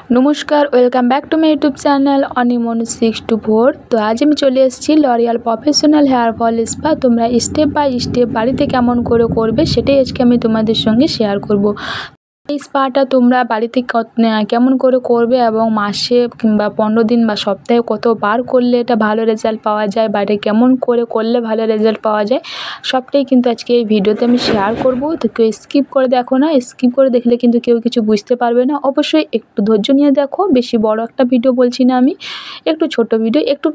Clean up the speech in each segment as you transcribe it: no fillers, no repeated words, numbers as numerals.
नमस्कार welcome back to my YouTube channel अनिमोनु 624। तो आज আমি চলে এসেছি L'Oreal professional hair fall spa. তোমরা স্টেপ বাই স্টেপ বাড়িতে কেমন করে করবে সেটাই আজকে আমি তোমাদের সঙ্গে শেয়ার করব। এই স্পাটা তোমরা বাড়িতে কেমন করে করবে এবং মাসে কিংবা 15 দিন বা সপ্তাহে কতবার করলে এটা ভালো রেজাল্ট পাওয়া যায়, বা এটা কেমন করে করলে ভালো রেজাল্ট পাওয়া যায়, সবটাই কিন্তু আজকে এই ভিডিওতে আমি শেয়ার করব। তো কেউ স্কিপ করে দেখো না, স্কিপ করে দেখলে কিন্তু কেউ কিছু বুঝতে পারবে না। অবশ্যই একটু ধৈর্য নিয়ে দেখো, বেশি বড় একটা ভিডিও বলছি না আমি, একটু ছোট ভিডিও, একটু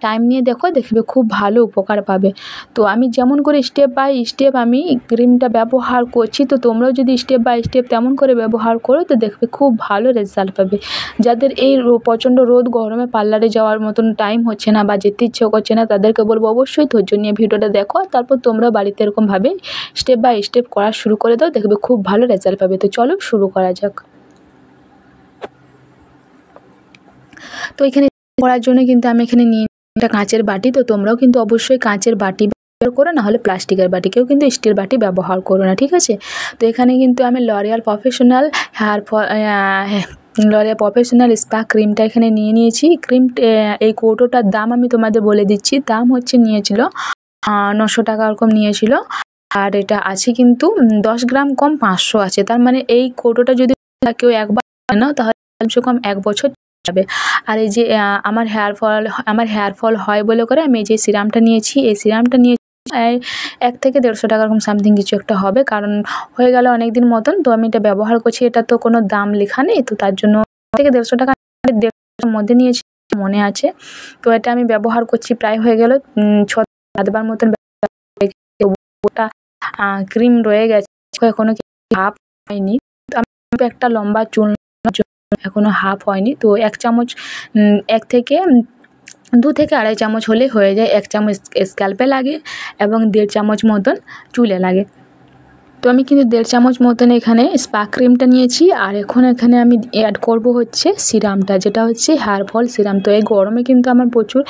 টাইম নিয়ে দেখো, দেখবে খুব ভালো উপকার পাবে। তো আমি যেমন করে স্টেপ বাই স্টেপ আমি ক্রিমটা ব্যবহার করছি, তো তোমরাও যদি স্টেপ বাই স্টেপ তেমন করে ব্যবহার করো তো দেখবে খুব ভালো রেজাল্ট পাবে। যাদের এই প্রচণ্ড রোদ গরমে পার্লারে যাওয়ার মতন টাইম হচ্ছে না বা যেতে ইচ্ছে করছে না, তাদেরকে বলবো অবশ্যই ধৈর্য নিয়ে ভিডিওটা দেখো, তারপর তোমরা বাড়িতে এরকমভাবে স্টেপ বাই স্টেপ করা শুরু করে দাও, দেখবে খুব ভালো রেজাল্ট পাবে। তো চলো শুরু করা যাক। তো এখানে করার জন্য কিন্তু আমি এখানে নিয়ে একটা কাঁচের বাটি। তো তোমরাও কিন্তু অবশ্যই কাঁচের বাটি ব্যবহার করো, না হলে প্লাস্টিকের বাটি, কেউ কিন্তু স্টিল বাটি ব্যবহার করো না, ঠিক আছে। তো এখানে কিন্তু আমি L'Oréal professional L'Oréal professional spa ক্রিমটা এখানে নিয়ে নিয়েছি। এই কৌটোটার দাম আমি তোমাদের বলে দিচ্ছি, দাম হচ্ছে নিয়েছিল 900 টাকা এরকম নিয়েছিল। আর এটা আছে কিন্তু 10 গ্রাম কম 500 আছে। তার মানে এই কৌটোটা যদি কেউ একবার নাও তাহলে কমসে কম 1 বছর যাবে। আর এই যে আমার হেয়ার ফল হয় বলে করে আমি এই যে সিরামটা নিয়েছি, এই সিরামটা নিয়ে 1 থেকে 150 টাকা এরকম সামথিং কিছু একটা হবে, কারণ হয়ে গেল অনেক দিন মতন। তো আমি এটা ব্যবহার করছি, এটা তো কোনো দাম লেখা নেই, তো তার জন্য 1 থেকে 150 টাকা মধ্যে নিয়েছি মনে আছে। তো এটা আমি ব্যবহার করছি প্রায় হয়ে গেল 6-7 বার মতন। ওটা ক্রিম রয়ে গেছে, এখনো হাফ হয়নি। তো আমি একটা লম্বা চুল এখনো হাফ হয়নি। তো 1 চামচ 1 থেকে 2 থেকে 2.5 চামচ হলে হয়ে যায়। 1 চামচ স্ক্যাল্পে লাগে এবং 1.5 চামচ মতন চুলে লাগে। তো আমি কিন্তু 1.5 চামচ মতন এখানে স্পা ক্রিমটা নিয়েছি। আর এখন এখানে আমি অ্যাড করব হচ্ছে সিরামটা, যেটা হচ্ছে হেয়ার ফল সিরাম। তো এই গরমে কিন্তু আমার প্রচুর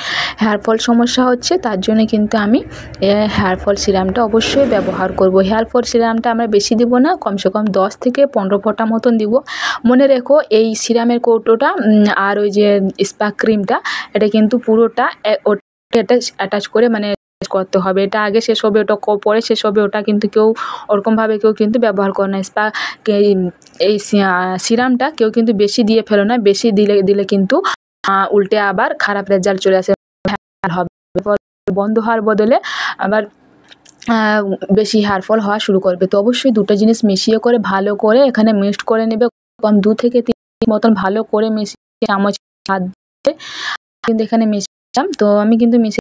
হেয়ার ফল সমস্যা হচ্ছে, তার জন্য কিন্তু আমি হেয়ার ফল সিরামটা অবশ্যই ব্যবহার করব। হেয়ার ফল সিরামটা আমরা বেশি দিব না, কমসে কম 10 থেকে 15 ফোঁটা মতন দিব। মনে রেখো এই সিরামের কৌটোটা আর ওই যে স্পা ক্রিমটা, এটা কিন্তু পুরোটা এটা অ্যাটাচ করে মানে করতে হবে। এটা আগে শেষ হবে, ওটা পরে শেষ হবে, ওটা কিন্তু কেউ ওরকমভাবে কেউ কিন্তু ব্যবহার করে না। এই সিরামটা কেউ কিন্তু বেশি দিয়ে ফেলো না, বেশি দিলে কিন্তু উল্টে আবার খারাপ রেজাল্ট চলে আসে, হবে বন্ধ হওয়ার বদলে আবার বেশি হেয়ার ফল হওয়া শুরু করবে। তো অবশ্যই দুটো জিনিস মিশিয়ে করে ভালো করে এখানে মিক্সড করে নেবে, কম 2 থেকে 3 মতন ভালো করে মিশিয়ে চামচ হাত দিয়ে কিন্তু এখানে মিশিয়েছিলাম। তো আমি কিন্তু মিশিয়ে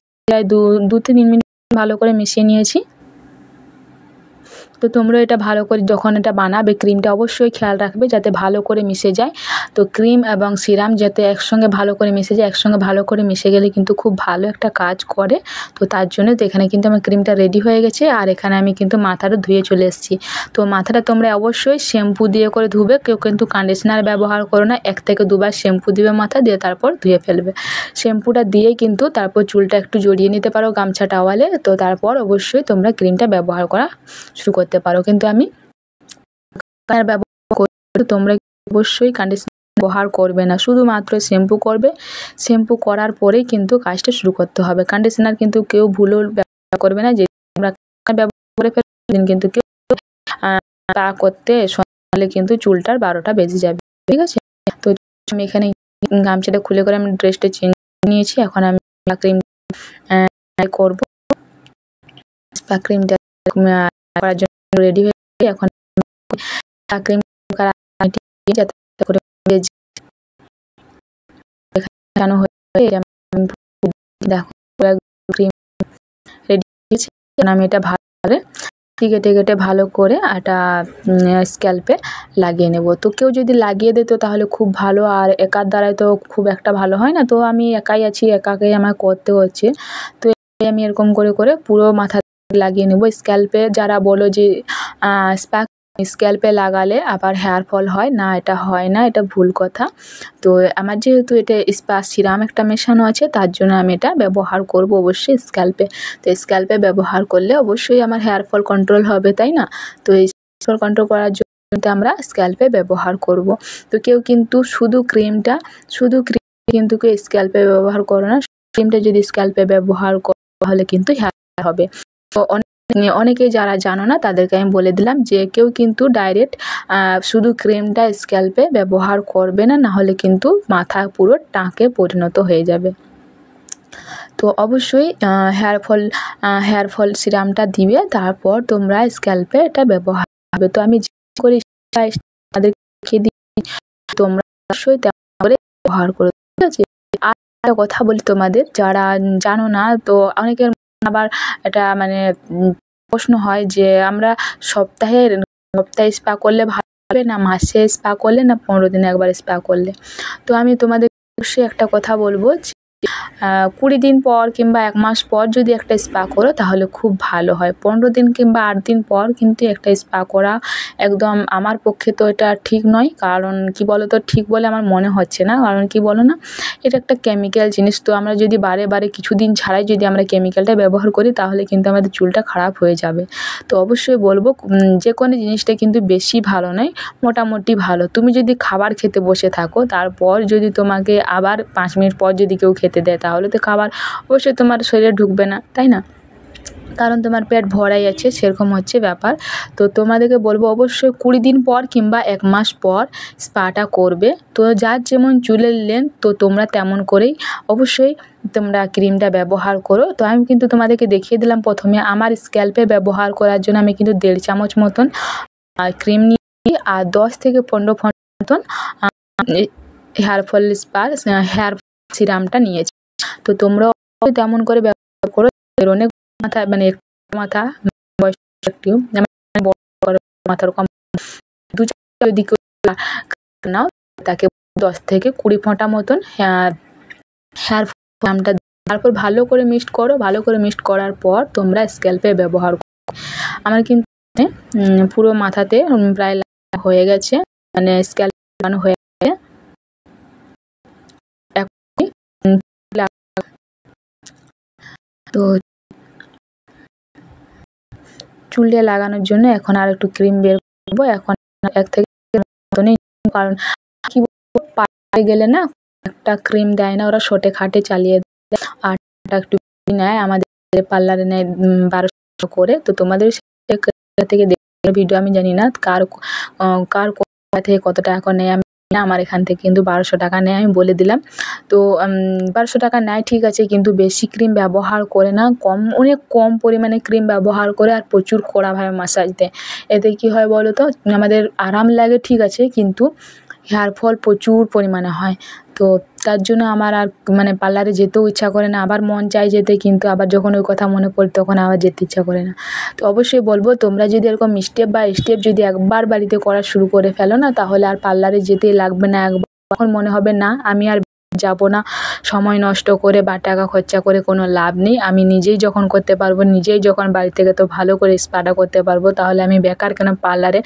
2-3 মিনিট ভালো করে মিশিয়ে নিয়েছি। তো তোমরা এটা ভালো করে যখন এটা বানাবে ক্রিমটা অবশ্যই খেয়াল রাখবে যাতে ভালো করে মিশে যায়। তো ক্রিম এবং সিরাম যাতে একসঙ্গে ভালো করে মিশে যায়, একসঙ্গে ভালো করে মিশে গেলে কিন্তু খুব ভালো একটা কাজ করে। তো তার জন্য তো এখানে কিন্তু আমার ক্রিমটা রেডি হয়ে গেছে। আর এখানে আমি কিন্তু মাথাটা ধুয়ে চলে এসেছি। তো মাথাটা তোমরা অবশ্যই শ্যাম্পু দিয়ে করে ধুবে, কেউ কিন্তু কন্ডিশনার ব্যবহার করো না। 1 থেকে 2 বার শ্যাম্পু দিবে মাথা দিয়ে, তারপর ধুয়ে ফেলবে। শ্যাম্পুটা দিয়ে কিন্তু তারপর চুলটা একটু জড়িয়ে নিতে পারো গামছা টাওয়ালে। তো তারপর অবশ্যই তোমরা ক্রিমটা ব্যবহার করা শুরু করতে পারো। কিন্তু আমি ব্যবহার করি, তোমরা অবশ্যই কন্ডিশনার ব্যবহার করবে না, শুধুমাত্র শ্যাম্পু করবে। শ্যাম্পু করার পরেই কিন্তু কাজটা শুরু করতে হবে। কন্ডিশনার কিন্তু কেউ ভুলও ব্যবহার করবে না, যে তোমরা ব্যবহার করে ফেলবেন কিন্তু কেউ তা করতে সকালে কিন্তু চুলটার 12টা বেজে যাবে, ঠিক আছে। তো আমি এখানে গামছাটা খুলে করে আমি ড্রেসটা চেঞ্জ নিয়েছি। এখন আমি ক্রিম করবো, স্পা ক্রিমটা করার জন্য রেডি হয়ে গেছি। এখন ক্রিম যাতে করে দেখানো হয়ে দেখো ক্রিম রেডি হয়েছে। আমি এটা ভালো করে কেটে ভালো করে এটা স্ক্যাল্পে লাগিয়ে নেব। তো কেউ যদি লাগিয়ে দিত তাহলে খুব ভালো, আর একার দ্বারাই তো খুব একটা ভালো হয় না। তো আমি একাই আছি, একাকেই আমার করতে হচ্ছে। তো আমি এরকম করে পুরো মাথা লাগিয়ে নেব স্ক্যাল্পে। যারা বলো যে স্ক্যাল্পে লাগালে আবার হেয়ার ফল হয় না, এটা হয় না, এটা ভুল কথা। তো আমার যেহেতু এটা স্পা সিরাম একটা মেশানো আছে, তার জন্য আমি এটা ব্যবহার করব অবশ্যই স্ক্যাল্পে। তো স্ক্যাল্পে ব্যবহার করলে অবশ্যই আমার হেয়ার ফল কন্ট্রোল হবে, তাই না। তো এই ফল কন্ট্রোল করার জন্য ক্রিমটা আমরা স্ক্যাল্পে ব্যবহার করব। তো কেউ কিন্তু শুধু ক্রিম কিন্তু কেউ স্ক্যাল্পে ব্যবহার করো না। ক্রিমটা যদি স্ক্যাল্পে ব্যবহার করো তাহলে কিন্তু হেয়ার হবে। তো অনেকেই যারা জানো না তাদেরকে আমি বলে দিলাম যে কেউ কিন্তু ডাইরেক্ট শুধু ক্রিমটা স্ক্যাল্পে ব্যবহার করবে না, নাহলে কিন্তু মাথা পুরো টাঁকে পরিণত হয়ে যাবে। তো অবশ্যই হেয়ার ফল সিরামটা দিবে, তারপর তোমরা স্ক্যাল্পে এটা ব্যবহার করবে। তো আমি করে তাদেরকে দিই, তোমরা অবশ্যই তেমন করে ব্যবহার করো, ঠিক আছে? আর একটা কথা বলি তোমাদের, যারা জানো না, তো অনেকের আবার এটা মানে প্রশ্ন হয় যে আমরা সপ্তাহে স্পা করলে ভালো হবে, না মাসে স্পা করলে, না 15 দিনে একবার স্পা করলে। তো আমি তোমাদের অবশ্যই একটা কথা বলবো, 20 দিন পর কিংবা 1 মাস পর যদি একটা স্পা করো তাহলে খুব ভালো হয়। 15 দিন কিংবা 8 দিন পর কিন্তু একটা স্পা করা একদম আমার পক্ষে তো এটা ঠিক নয়। কারণ কি বলো তো, ঠিক বলে আমার মনে হচ্ছে না। কারণ কি বলো না, এটা একটা কেমিক্যাল জিনিস। তো আমরা যদি বারে বারে কিছুদিন ছাড়াই যদি আমরা কেমিক্যালটা ব্যবহার করি তাহলে কিন্তু আমাদের চুলটা খারাপ হয়ে যাবে। তো অবশ্যই বলবো যে কোনো জিনিসটা কিন্তু বেশি ভালো নয়, মোটামুটি ভালো। তুমি যদি খাবার খেতে বসে থাকো, তারপর যদি তোমাকে আবার 5 মিনিট পর যদি কেউ খেতে দেয়, তাহলে তো খাবার অবশ্যই তোমার শরীরে ঢুকবে না, তাই না? কারণ তোমার পেট ভরাই আছে, সেরকম হচ্ছে ব্যাপার। তো তোমাদেরকে বলবো অবশ্যই 20 দিন পর কিংবা 1 মাস পর স্পাটা করবে। তো যার যেমন চুলের লেন্থ, তো তোমরা তেমন করেই অবশ্যই তোমরা ক্রিমটা ব্যবহার করো। তো আমি কিন্তু তোমাদেরকে দেখিয়ে দিলাম প্রথমে আমার স্ক্যাল্পে ব্যবহার করার জন্য আমি কিন্তু 1.5 চামচ মতন ক্রিম নিয়ে আর 10 থেকে 15 ফোঁটা মতন হেয়ার ফল হেয়ার সিরামটা নিয়েছি। তো তোমরাও তেমন করে ব্যবহার করো। অনেক মাথা মানে মাথা একটু মাথার কম 2 যদি নাও, তাকে 10 থেকে 20 ফোঁটা মতন হেয়ার সিরামটা, তারপর ভালো করে মিক্সড করো। ভালো করে মিক্সড করার পর তোমরা স্ক্যাল্পে ব্যবহার করো। আমার কিন্তু পুরো মাথাতে প্রায় হয়ে গেছে, মানে স্ক্যাল্প লাগানো হয়ে গেছে। তো চুলে লাগানোর জন্য এখন আর একটু ক্রিম বের করবো। এখন 1 থেকে মতনই, কারণ কি পায়ে গেলে না একটা ক্রিম দেয় না, ওরা শর্টে খাটে চালিয়ে দেয়। আর একটু নেয়, আমাদের পার্লারে নেয় 1200 করে। তো তোমাদের থেকে ভিডিও আমি জানি না কার থেকে কত টাকা নেয়, আমি আমার এখান থেকে কিন্তু 1200 টাকা নেয়, আমি বলে দিলাম। তো 1200 টাকা নেয়, ঠিক আছে, কিন্তু বেশি ক্রিম ব্যবহার করে না, অনেক কম পরিমাণে ক্রিম ব্যবহার করে আর প্রচুর কড়াভাবে মাসাজ দেয়। এতে কি হয় বলো তো, আমাদের আরাম লাগে ঠিক আছে, কিন্তু হেয়ার ফল প্রচুর পরিমাণে হয়। তো তার জন্য আমার আর মানে পার্লারে যেতেও ইচ্ছা করে না। আবার মন চায় যেতে, কিন্তু আবার যখন ওই কথা মনে পড়ে তখন আবার যেতে ইচ্ছা করে না। তো অবশ্যই বলবো তোমরা যদি এরকম স্টেপ বাই স্টেপ যদি একবার বাড়িতে করা শুরু করে ফেলো না, তাহলে আর পার্লারে যেতেই লাগবে না। একবার তখন মনে হবে না আমি আর যাব না, সময় নষ্ট করে বা টাকা খরচা করে কোনো লাভ নেই। আমি নিজেই যখন করতে পারবো, নিজেই যখন বাড়ি থেকে তো ভালো করে স্পাটা করতে পারবো, তাহলে আমি বেকার কেন পার্লারে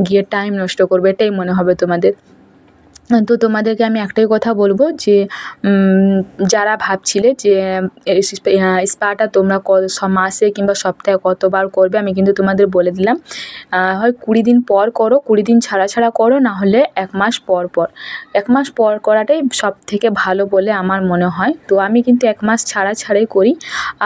গিয়ে টাইম নষ্ট করবো, এটাই মনে হবে তোমাদের। তো তোমাদেরকে আমি একটাই কথা বলবো যে যারা ভাবছিলে যে স্পাটা তোমরা মাসে কিংবা সপ্তাহে কতবার করবে, আমি কিন্তু তোমাদের বলে দিলাম। হয় 20 দিন পর করো, 20 দিন ছাড়া করো, না হলে 1 মাস পর 1 মাস পর করাটাই সব থেকে ভালো বলে আমার মনে হয়। তো আমি কিন্তু 1 মাস ছাড়াই করি।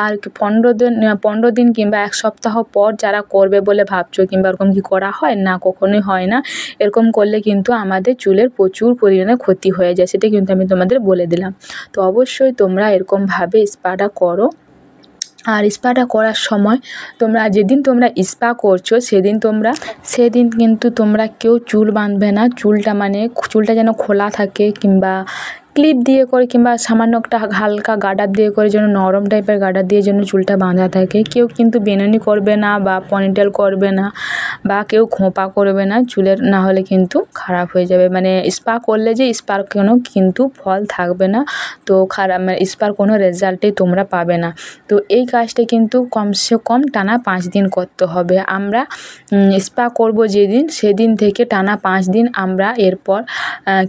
আর 15 দিন কিংবা 1 সপ্তাহ পর যারা করবে বলে ভাবছো, কিংবা এরকম কি করা হয় না, কখনোই হয় না। এরকম করলে কিন্তু আমাদের চুলের প্রচুর পরিমাণে ক্ষতি হয়ে যায়, সেটা কিন্তু আমি তোমাদের বলে দিলাম। তো অবশ্যই তোমরা এরকমভাবে স্পাটা করো। আর স্পাটা করার সময় তোমরা যেদিন তোমরা স্পা করছো সেদিন কিন্তু তোমরা কেউ চুল বাঁধবে না। চুলটা যেন খোলা থাকে, কিংবা ক্লিপ দিয়ে করে, কিংবা সামান্য একটা হালকা গার্ডার দিয়ে করে, যেন নরম টাইপের গার্ডার দিয়ে যেন চুলটা বাঁধা থাকে। কেউ কিন্তু বেনুনি করবে না, বা পনিটেল করবে না, বা কেউ খোঁপা করবে না চুলের, না হলে কিন্তু খারাপ হয়ে যাবে। মানে স্পা করলে যে স্পার কোনো কিন্তু ফল থাকবে না, তো স্পার কোনো রেজাল্টই তোমরা পাবে না। তো এই কাজটা কিন্তু কমসে কম টানা 5 দিন করতে হবে। আমরা স্পা করব যেদিন, সেদিন থেকে টানা 5 দিন আমরা এরপর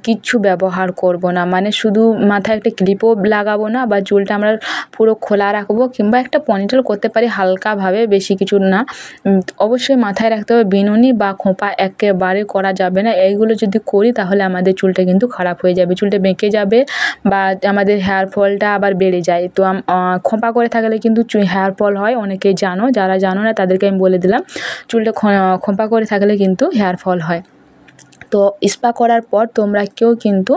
কিচ্ছু ব্যবহার করব না, মানে শুধু মাথায় একটা ক্লিপও লাগাবো না বা চুলটা আমরা পুরো খোলা রাখবো, কিংবা একটা পনিটেল করতে পারি হালকাভাবে, বেশি কিছু না। অবশ্যই মাথায় রাখতে হবে বিনুনি বা খোঁপা একেবারে করা যাবে না। এইগুলো যদি করি তাহলে আমাদের চুলটা কিন্তু খারাপ হয়ে যাবে, চুলটা বেঁকে যাবে বা আমাদের হেয়ার ফলটা আবার বেড়ে যায়। তো খোঁপা করে থাকলে কিন্তু হেয়ার ফল হয়, অনেকেই জানো, যারা জানো না তাদেরকে আমি বলে দিলাম। চুলটা খোঁপা করে থাকলে কিন্তু হেয়ার ফল হয়। তো স্পা করার পর তোমরা কেউ কিন্তু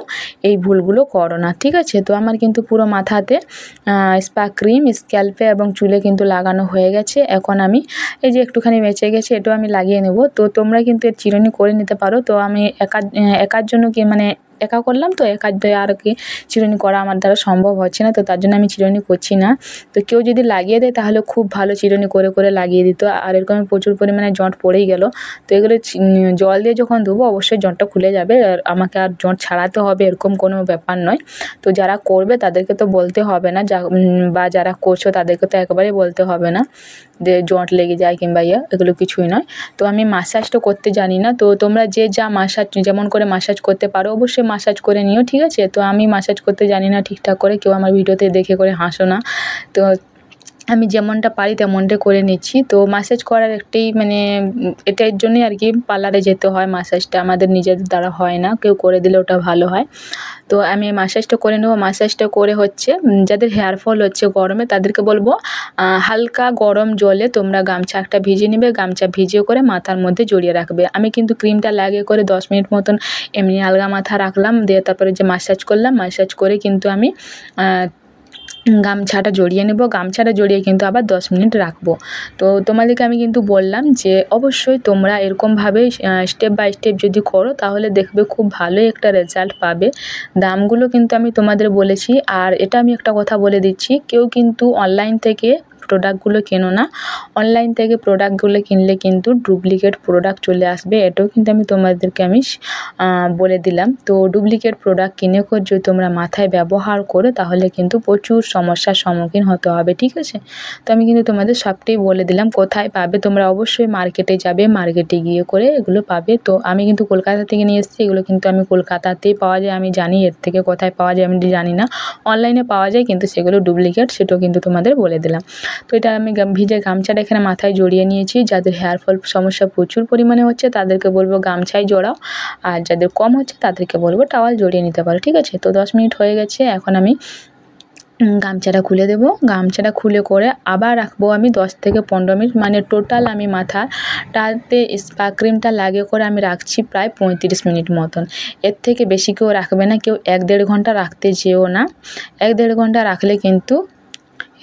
এই ভুলগুলো করো না, ঠিক আছে? তো আমার কিন্তু পুরো মাথাতে স্পা ক্রিম স্ক্যাল্পে এবং চুলে কিন্তু লাগানো হয়ে গেছে। এখন আমি এই যে একটুখানি বেঁচে গেছে, এটাও আমি লাগিয়ে নেব। তো তোমরা কিন্তু এর চিরুনি করে নিতে পারো। তো আমি একার জন্য কি মানে একা করলাম, তো একার আর কি চিরুনি করা আমার দ্বারা সম্ভব হচ্ছে না, তো তার জন্য আমি চিরুনি করছি না। তো কেউ যদি লাগিয়ে দেয় তাহলে খুব ভালো, চিরুনি করে করে লাগিয়ে দিত। আর এরকম প্রচুর পরিমাণে জট পড়েই গেল। তো এগুলো জল দিয়ে যখন ধুবো অবশ্যই জটটা খুলে যাবে, আর আমাকে আর জট ছাড়াতে হবে এরকম কোনো ব্যাপার নয়। তো যারা করবে তাদেরকে তো বলতে হবে না, বা যারা করছো তাদেরকে তো একেবারেই বলতে হবে না যে জট লেগে যায় কিংবা এগুলো কিছুই নয়। তো আমি মাসাজটা করতে জানি না, তো তোমরা যে যা মাসাজ যেমন করে মাসাজ করতে পারো অবশ্যই মাসাজ করে নিও, ঠিক আছে? তো আমি মাসাজ করতে জানি না ঠিকঠাক করে, কেউ আমার ভিডিওতে দেখে করে হাসো না। তো আমি যেমনটা পারি তেমনটা করে নিচ্ছি। তো মাসাজ করার একটাই মানে এটার জন্যই আর কি পার্লারে যেতে হয়, মাসাজটা আমাদের নিজেদের দ্বারা হয় না, কেউ করে দিলে ওটা ভালো হয়। তো আমি মাসাজটা করে নেবো। মাসাজটা করে হচ্ছে যাদের হেয়ার ফল হচ্ছে গরমে তাদেরকে বলবো হালকা গরম জলে তোমরা গামছা একটা ভিজিয়ে নেবে, গামছা ভিজিয়ে করে মাথার মধ্যে জড়িয়ে রাখবে। আমি কিন্তু ক্রিমটা লাগিয়ে করে 10 মিনিট মতন এমনি আলগা মাথা রাখলাম, দিয়ে তারপরে যে মাসাজ করলাম, মাসাজ করে কিন্তু আমি গামছাটা জড়িয়ে নেব। গামছাটা জড়িয়ে কিন্তু আবার 10 মিনিট রাখবো। তো তোমাদেরকে আমি কিন্তু বললাম যে অবশ্যই তোমরা এরকমভাবে স্টেপ বাই স্টেপ যদি করো তাহলে দেখবে খুব ভালোই একটা রেজাল্ট পাবে। দামগুলো কিন্তু আমি তোমাদের বলেছি। আর এটা আমি একটা কথা বলে দিচ্ছি, কেউ কিন্তু অনলাইন থেকে প্রোডাক্টগুলো কেনো না। অনলাইন থেকে প্রোডাক্টগুলো কিনলে কিন্তু ডুপ্লিকেট প্রোডাক্ট চলে আসবে, এটাও কিন্তু আমি তোমাদেরকে বলে দিলাম। তো ডুপ্লিকেট প্রোডাক্ট কিনে যদি তোমরা মাথায় ব্যবহার করো তাহলে কিন্তু প্রচুর সমস্যার সম্মুখীন হতে হবে, ঠিক আছে? তো আমি কিন্তু তোমাদের সবটাই বলে দিলাম কোথায় পাবে। তোমরা অবশ্যই মার্কেটে যাবে, মার্কেটে গিয়ে করে এগুলো পাবে। তো আমি কিন্তু কলকাতা থেকে নিয়ে এসেছি, এগুলো কিন্তু আমি কলকাতাতেই পাওয়া যায় আমি জানি, এর থেকে কোথায় পাওয়া যায় আমি জানি না। অনলাইনে পাওয়া যায় কিন্তু সেগুলো ডুপ্লিকেট, সেটাও কিন্তু তোমাদের বলে দিলাম। তো এটা আমি ভিজে গামছাটা এখানে মাথায় জড়িয়ে নিয়েছি। যাদের হেয়ার ফল সমস্যা প্রচুর পরিমাণে হচ্ছে তাদেরকে বলবো গামছায় জড়াও, আর যাদের কম হচ্ছে তাদেরকে বলবো টাওয়াল জড়িয়ে নিতে পারো, ঠিক আছে? তো 10 মিনিট হয়ে গেছে, এখন আমি গামছাটা খুলে দেবো। গামছাটা খুলে করে আবার রাখবো আমি 10 থেকে 15 মিনিট, মানে টোটাল আমি মাথাটাতে স্পা ক্রিমটা লাগিয়ে করে আমি রাখছি প্রায় 35 মিনিট মতন। এর থেকে বেশি কেউ রাখবে না, কেউ 1-1.5 ঘন্টা রাখতে যেও না। 1-1.5 ঘন্টা রাখলে কিন্তু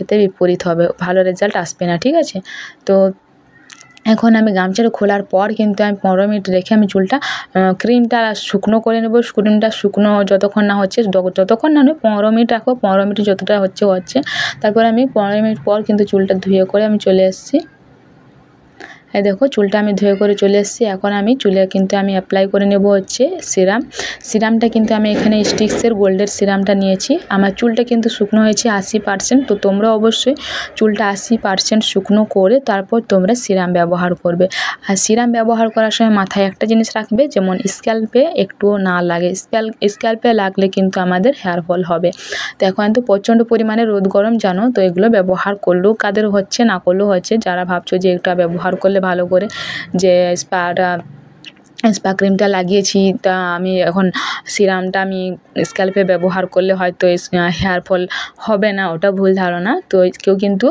এতে বিপরীত হবে, ভালো রেজাল্ট আসবে না, ঠিক আছে? তো এখন আমি গামছাটা খোলার পর কিন্তু আমি 15 মিনিট রেখে আমি চুলটা ক্রিমটা শুকনো করে নেবো। ক্রিমটা শুকনো যতক্ষণ না হচ্ছে, যতক্ষণ না নয় 15 মিনিট রাখবো। 15 মিনিট যতটা হচ্ছে তারপর আমি 15 মিনিট পর কিন্তু চুলটা ধুয়ে করে আমি চলে এসেছি। এই দেখো চুলটা আমি ধুয়ে করে চলে এসেছি। এখন আমি চুলে কিন্তু আমি অ্যাপ্লাই করে নেব হচ্ছে সিরাম। সিরামটা কিন্তু আমি এখানে স্টিক্সের গোল্ডের সিরামটা নিয়েছি। আমার চুলটা কিন্তু শুকনো হয়েছে 80%। তো তোমরা অবশ্যই চুলটা 80% শুকনো করে তারপর তোমরা সিরাম ব্যবহার করবে। আর সিরাম ব্যবহার করার সময় মাথায় একটা জিনিস রাখবে, যেমন স্ক্যাল্পে একটুও না লাগে। স্ক্যাল্পে লাগলে কিন্তু আমাদের হেয়ার ফল হবে। তো এখন তো প্রচণ্ড পরিমাণে রোদ গরম জানো, তো এগুলো ব্যবহার করলেও কাদের হচ্ছে, না করলেও হচ্ছে। যারা ভাবছো যে এটা ব্যবহার করলে ভালো করে যে স্পা ক্রিমটা লাগিয়েছি, তা আমি এখন সিরামটা আমি স্ক্যাল্পে ব্যবহার করলে হয়তো হেয়ার ফল হবে না, ওটা ভুল ধারণা। তো কেউ কিন্তু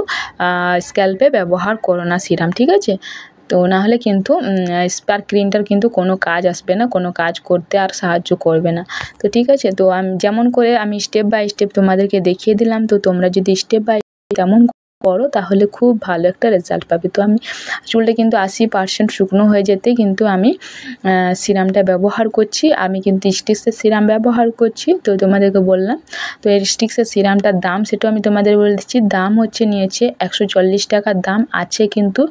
স্ক্যাল্পে ব্যবহার করো না সিরাম, ঠিক আছে? তো নাহলে কিন্তু স্পা ক্রিমটার কিন্তু কোনো কাজ আসবে না, কোনো কাজ করতে আর সাহায্য করবে না। তো ঠিক আছে, তো আমি যেমন করে আমি স্টেপ বাই স্টেপ তোমাদেরকে দেখিয়ে দিলাম, তো তোমরা যদি স্টেপ বাই তেমন করো তাহলে খুব ভালো একটা রেজাল্ট পাবে। তো আমি চুলটা কিন্তু 80% শুকনো হয়ে যেতে কিন্তু আমি সিরামটা ব্যবহার করছি। আমি কিন্তু স্টিক্সের সিরাম ব্যবহার করছি, তো তোমাদেরকে বললাম। তো এই স্টিক্সের সিরামটার দাম সেটাও আমি তোমাদের বলে দিচ্ছি। দাম হচ্ছে নিয়েছে 140 টাকার দাম আছে, কিন্তু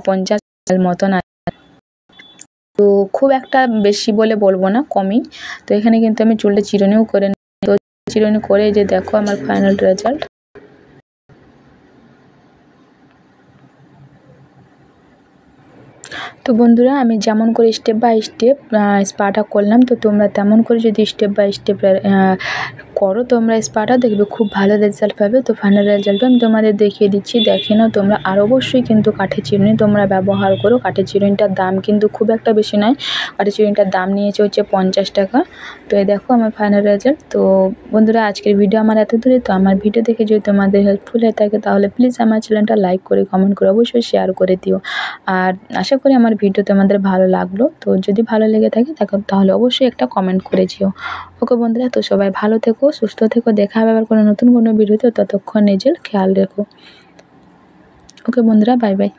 50 মতন আছে। তো খুব একটা বেশি বলে বলবো না, কমই। তো এখানে কিন্তু আমি চুলটা চিরুনিও করে নিই। তো চিরুনি করে যে দেখো আমার ফাইনাল রেজাল্ট। তো বন্ধুরা আমি যেমন করে স্টেপ বাই স্টেপ স্পাটা করলাম, তো তোমরা তেমন করে যদি স্টেপ বাই স্টেপ করো তোমরা স্পাটা, দেখবে খুব ভালো রেজাল্ট পাবে। তো ফাইনাল রেজাল্টটা আমি তোমাদের দেখিয়ে দিচ্ছি, দেখে নাও তোমরা। আর অবশ্যই কিন্তু কাঠের চিরুনি তোমরা ব্যবহার করো। কাঠের চিরুনিটার দাম কিন্তু খুব একটা বেশি নয়, কাঠের চিরুনিটার দাম নিয়েছে হচ্ছে 50 টাকা। তো এই দেখো আমার ফাইনাল রেজাল্ট। তো বন্ধুরা আজকের ভিডিও আমার এত দূরে। তো আমার ভিডিও দেখে যদি তোমাদের হেল্পফুল হয়ে থাকে তাহলে প্লিজ আমার চ্যানেলটা লাইক করে কমেন্ট করে অবশ্যই শেয়ার করে দিও। আর আশা করি আমার ভিডিও তোমাদের ভালো লাগলো। তো যদি ভালো লেগে থাকে তাহলে অবশ্যই একটা কমেন্ট করে যেও। ওকে বন্ধুরা, তো সবাই ভালো থেকো, সুস্থ থেকো, দেখা হবে আবার কোনো নতুন কোনো ভিডিওতে। ততক্ষণ নিজের খেয়াল রেখো। ওকে বন্ধুরা, বাই বাই।